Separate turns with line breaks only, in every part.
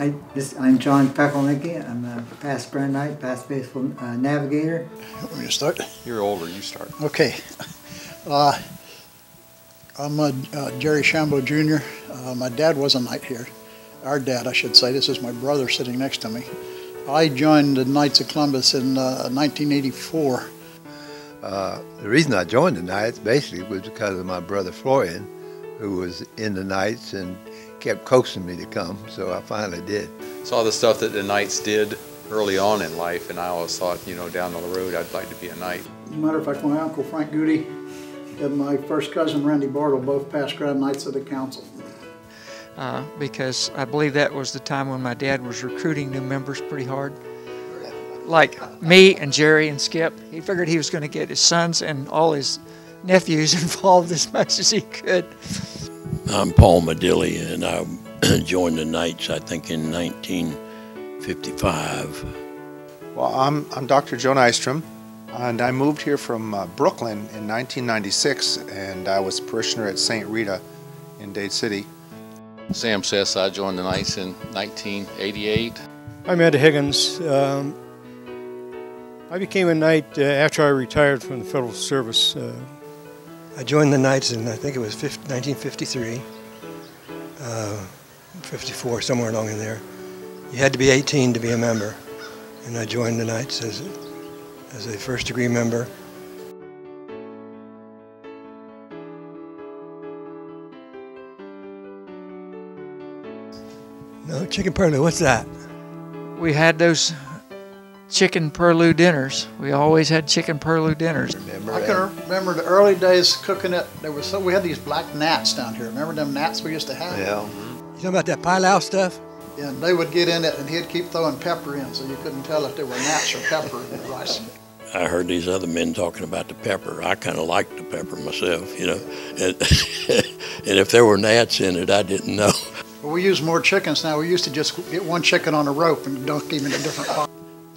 I'm John Pekelnicki. I'm a past Grand Knight, past faithful navigator.
Want me to start?
You're older, you start.
Okay. I'm Jerry Shambo Jr. My dad was a knight here. Our dad, I should say. This is my brother sitting next to me. I joined the Knights of Columbus in 1984.
The reason I joined the Knights basically was because of my brother Florian, who was in the Knights and kept coaxing me to come, so I finally did.
Saw the stuff that the Knights did early on in life, and I always thought, you know, down the road I'd like to be a Knight.
As a matter of fact, my uncle Frank Goody and my first cousin Randy Bartle both past Grand Knights of the Council.
Because I believe that was the time when my dad was recruiting new members pretty hard. Like me and Jerry and Skip, he figured he was going to get his sons and all his nephews involved as much as he could.
I'm Paul Medilli, and I joined the Knights, I think, in 1955.
Well, I'm Dr. Joe Nystrom, and I moved here from Brooklyn in 1996, and I was a parishioner at St. Rita in Dade City.
Sam Sess, I joined the Knights in 1988.
I'm Ed Higgins. I became a Knight after I retired from the Federal Service.
I joined the Knights in, I think it was 1953, 54, somewhere along in there. You had to be 18 to be a member, and I joined the Knights as a first-degree member. No, chicken purlieu, what's that?
We had those chicken purlieu dinners. We always had chicken purlieu dinners.
I can remember the early days cooking it. We had these black gnats down here. Remember them gnats we used to have?
Yeah.
You talking about that pilau stuff?
Yeah, and they would get in it, and he'd keep throwing pepper in, so you couldn't tell if there were gnats or pepper in the rice.
I heard these other men talking about the pepper. I kind of liked the pepper myself, you know. And if there were gnats in it, I didn't know.
Well, we use more chickens now. We used to just get one chicken on a rope and dunk him in a different pot.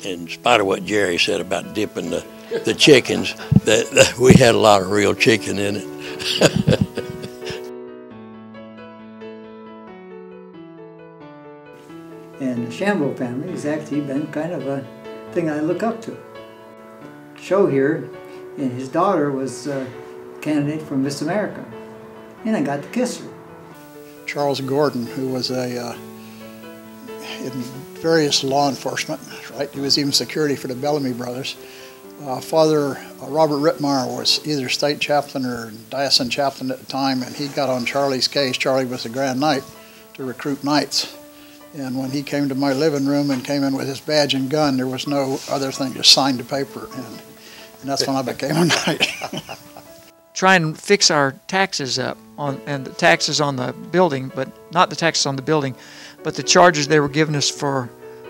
In spite of what Jerry said about dipping the chickens, that we had a lot of real chicken in it.
And the Shambo family has actually been kind of a thing I look up to. Show here, and his daughter was a candidate for Miss America, and I got to kiss her.
Charles Gordon, who was in various law enforcement, right? He was even security for the Bellamy brothers. Father Robert Rittmeyer was either state chaplain or diocesan chaplain at the time, and he got on Charlie's case. Charlie was a Grand Knight to recruit Knights. And when he came to my living room and came in with his badge and gun, there was no other thing, just signed the paper. And that's when I became a Knight.
Try and fix our taxes up and the taxes on the building, but not the taxes on the building, but the charges they were giving us for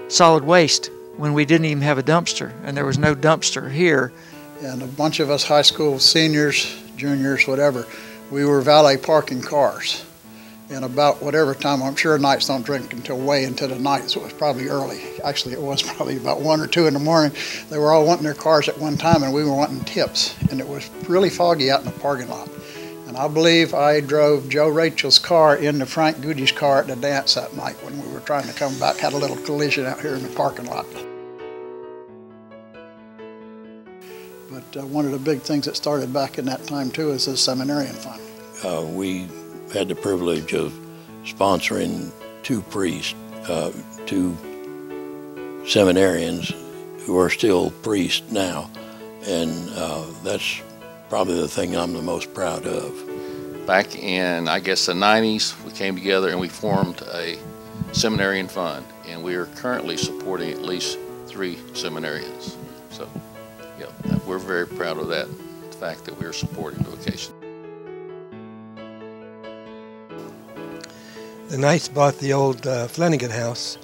solid waste when we didn't even have a dumpster, and there was no dumpster here.
And a bunch of us high school seniors, juniors, whatever, we were valet parking cars. And about whatever time, I'm sure Knights don't drink until way into the night, so it was probably early. Actually, it was probably about 1 or 2 in the morning. They were all wanting their cars at one time, and we were wanting tips. And it was really foggy out in the parking lot. And I believe I drove Joe Rachel's car into Frank Goody's car at the dance that night when we were trying to come back, had a little collision out here in the parking lot. But one of the big things that started back in that time, too, is the seminarian fund.
We had the privilege of sponsoring 2 priests, 2 seminarians who are still priests now, and that's probably the thing I'm the most proud of.
Back in, I guess, the 90s, we came together and we formed a seminarian fund, and we are currently supporting at least 3 seminarians. So, yeah, we're very proud of that, the fact that we're supporting the vocation.
The Knights bought the old Flanagan house,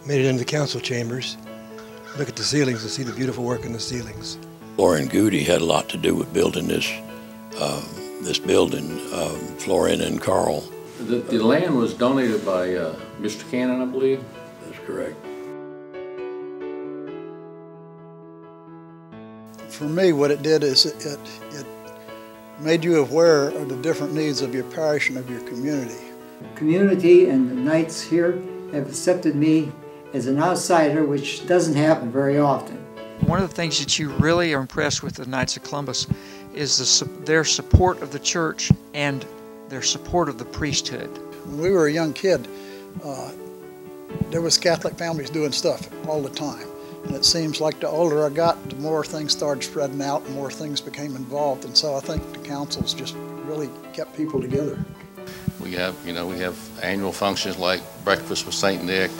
made it into the council chambers. Look at the ceilings and see the beautiful work in the ceilings.
Florian Goody had a lot to do with building this building, Florian and Carl.
The land was donated by Mr. Cannon, I believe.
That's correct.
For me, what it did is it made you aware of the different needs of your parish and of your community.
Community and the Knights here have accepted me as an outsider, which doesn't happen very often.
One of the things that you really are impressed with the Knights of Columbus is their support of the church and their support of the priesthood.
When we were a young kid, there was Catholic families doing stuff all the time. And it seems like the older I got, the more things started spreading out and more things became involved. And so I think the councils just really kept people together.
We have annual functions like Breakfast with St. Nick.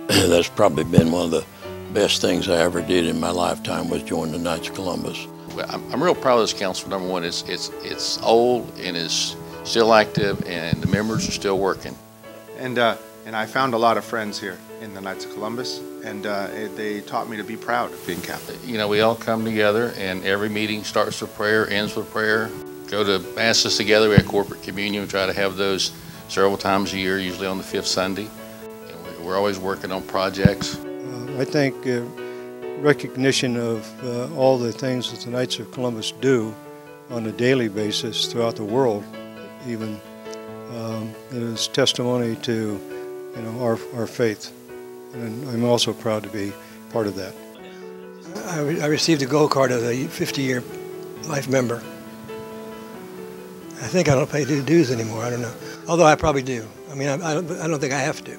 That's probably been one of the best things I ever did in my lifetime, was join the Knights of Columbus.
Well, I'm real proud of this council. Number one, it's old and is still active, and the members are still working.
And I found a lot of friends here in the Knights of Columbus, and they taught me to be proud of being Catholic.
You know, we all come together, and every meeting starts with prayer, ends with prayer. Go to masses together. We have corporate communion. We try to have those several times a year, usually on the 5th Sunday. And we're always working on projects.
I think recognition of all the things that the Knights of Columbus do on a daily basis throughout the world, even, is testimony to, our faith. And I'm also proud to be part of that.
I received a gold card as a 50-year life member. I think I don't pay dues anymore. I don't know. Although I probably do. I mean, I don't think I have to.